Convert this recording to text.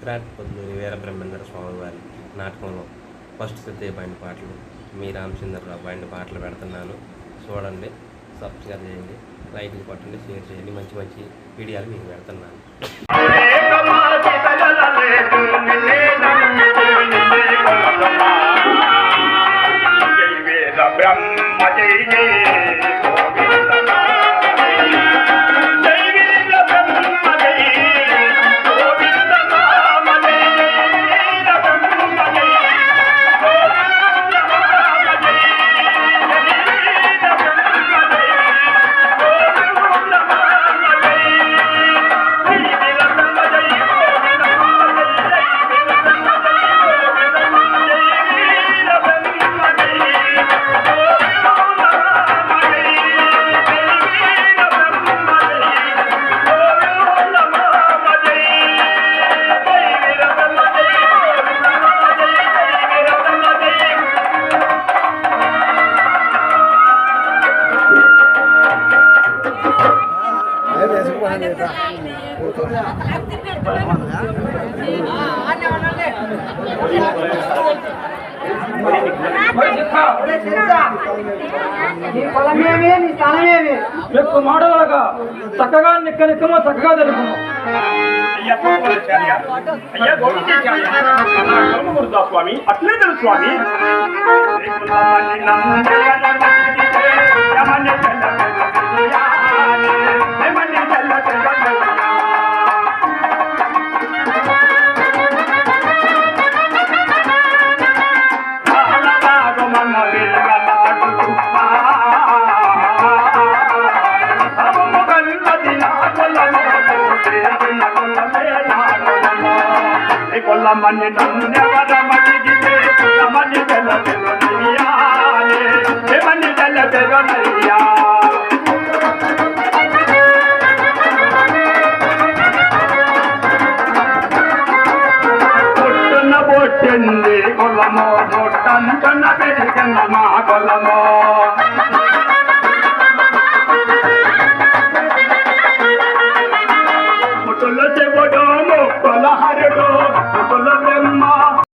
విరాట్ పొద్దులూరి వీరబ్రహ్మేంద్ర స్వామి వారి నాటకంలో ఫస్ట్ సిద్ధయ్య పాడిన పాటలు, మీ రామచంద్రరావు పాడిన పాటలు పెడుతున్నాను. చూడండి, సబ్స్క్రైబ్ చేయండి, లైక్లు కొట్టండి, షేర్ చేయండి. మంచి మంచి వీడియోలు మీకు పెడుతున్నాను. మాడవలగా చక్కగా నిక్కమో చక్కగా తెలుపుము. స్వామి అట్లే తెలుసు స్వామి. కొల్లమని నన్నెవరమడిగితే రమని తెల్లమని తెల్లనయ్యా. పొట్టున పొట్టింది కొల్లమో పొట్టంటున్న పెరిగిన మా కొల్లమో.